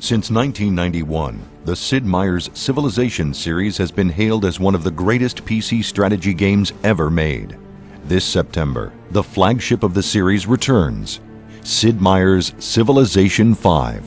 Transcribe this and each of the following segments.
Since 1991, the Sid Meier's Civilization series has been hailed as one of the greatest PC strategy games ever made. This September, the flagship of the series returns, Sid Meier's Civilization V.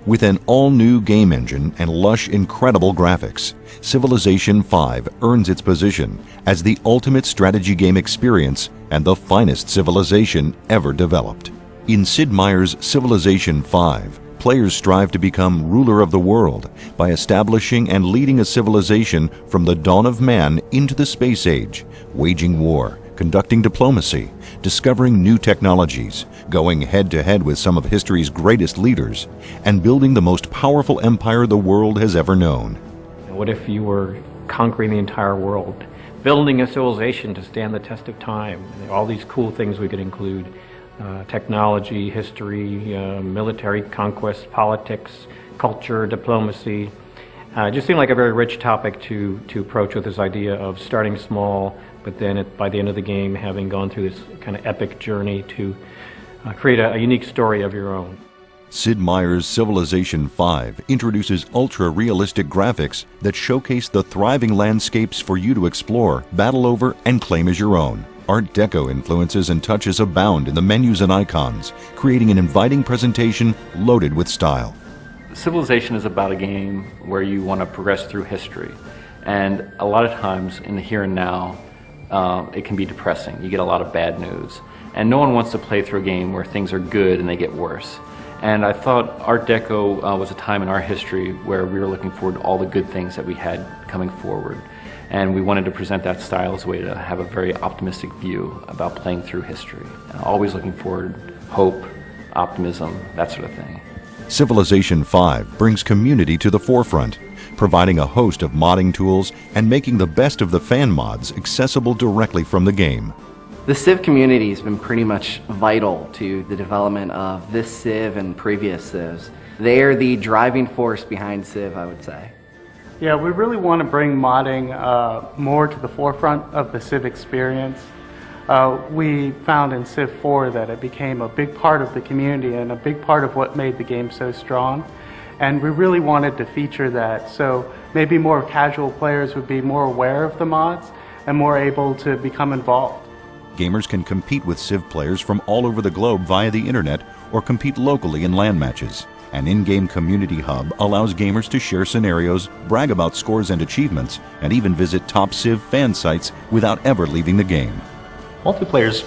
With an all-new game engine and lush, incredible graphics, Civilization V earns its position as the ultimate strategy game experience and the finest civilization ever developed. In Sid Meier's Civilization V, players strive to become ruler of the world by establishing and leading a civilization from the dawn of man into the space age, waging war, conducting diplomacy, discovering new technologies, going head-to-head with some of history's greatest leaders, and building the most powerful empire the world has ever known. What if you were conquering the entire world, building a civilization to stand the test of time? All these cool things we could include. Technology, history, military conquest, politics, culture, diplomacy. It just seemed like a very rich topic to approach with this idea of starting small, but then by the end of the game having gone through this kind of epic journey to create a unique story of your own. Sid Meier's Civilization V introduces ultra-realistic graphics that showcase the thriving landscapes for you to explore, battle over, and claim as your own. Art Deco influences and touches abound in the menus and icons, creating an inviting presentation loaded with style. Civilization is about a game where you want to progress through history, and a lot of times in the here and now it can be depressing. You get a lot of bad news, and no one wants to play through a game where things are good and they get worse. And I thought Art Deco was a time in our history where we were looking forward to all the good things that we had coming forward. And we wanted to present that style as a way to have a very optimistic view about playing through history. Always looking forward, hope, optimism, that sort of thing. Civilization V brings community to the forefront, providing a host of modding tools and making the best of the fan mods accessible directly from the game. The Civ community has been pretty much vital to the development of this Civ and previous Civs. They are the driving force behind Civ, I would say. Yeah, we really want to bring modding more to the forefront of the Civ experience. We found in Civ 4 that it became a big part of the community and a big part of what made the game so strong. And we really wanted to feature that, so maybe more casual players would be more aware of the mods and more able to become involved. Gamers can compete with Civ players from all over the globe via the internet or compete locally in LAN matches. An in-game community hub allows gamers to share scenarios, brag about scores and achievements, and even visit top Civ fan sites without ever leaving the game. Multiplayer's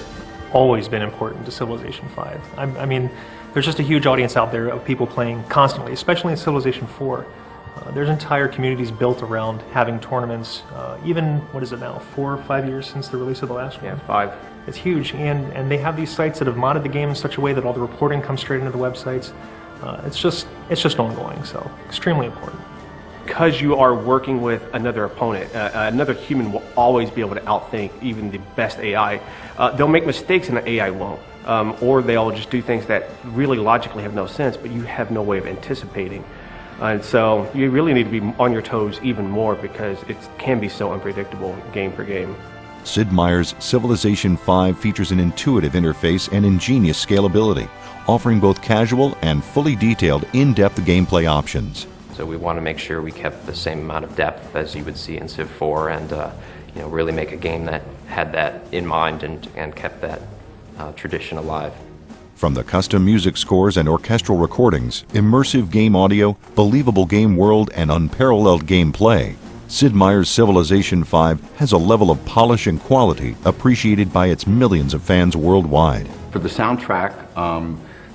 always been important to Civilization V. I mean, there's just a huge audience out there of people playing constantly, especially in Civilization 4. There's entire communities built around having tournaments, even, what is it now, 4 or 5 years since the release of the last one? Yeah, 5. It's huge, and they have these sites that have modded the game in such a way that all the reporting comes straight into the websites. It's just ongoing, so extremely important. Because you are working with another opponent, another human will always be able to outthink even the best AI. They'll make mistakes and the AI won't. Or they'll just do things that really logically have no sense, but you have no way of anticipating. And so you really need to be on your toes even more because it can be so unpredictable game for game. Sid Meier's Civilization V features an intuitive interface and ingenious scalability, offering both casual and fully detailed in-depth gameplay options. So we want to make sure we kept the same amount of depth as you would see in Civ 4 and really make a game that had that in mind and kept that tradition alive. From the custom music scores and orchestral recordings, immersive game audio, believable game world, and unparalleled gameplay, Sid Meier's Civilization V has a level of polish and quality appreciated by its millions of fans worldwide. For the soundtrack,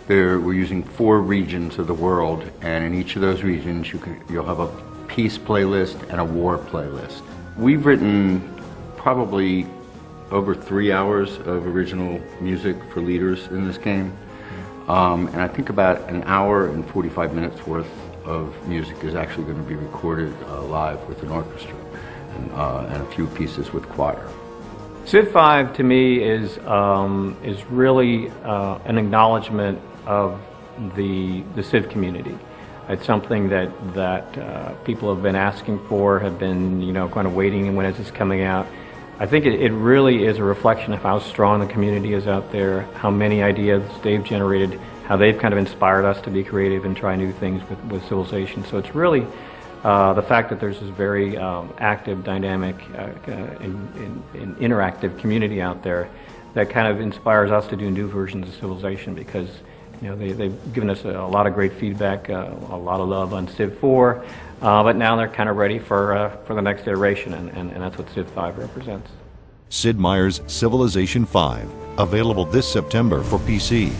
we're using 4 regions of the world, and in each of those regions you'll have a peace playlist and a war playlist. We've written probably over 3 hours of original music for leaders in this game, and I think about an hour and 45 minutes worth of music is actually going to be recorded live with an orchestra and a few pieces with choir. Civ 5 to me is really an acknowledgement of the Civ community. It's something that people have been asking for, have been kind of waiting, and when is this coming out? I think it really is a reflection of how strong the community is out there, how many ideas they've generated, how they've kind of inspired us to be creative and try new things with Civilization. So it's really the fact that there's this very active, dynamic, and interactive community out there that kind of inspires us to do new versions of Civilization, because they've given us a lot of great feedback, a lot of love on Civ 4, but now they're kind of ready for the next iteration, and that's what Civ 5 represents. Sid Meier's Civilization 5, available this September for PC.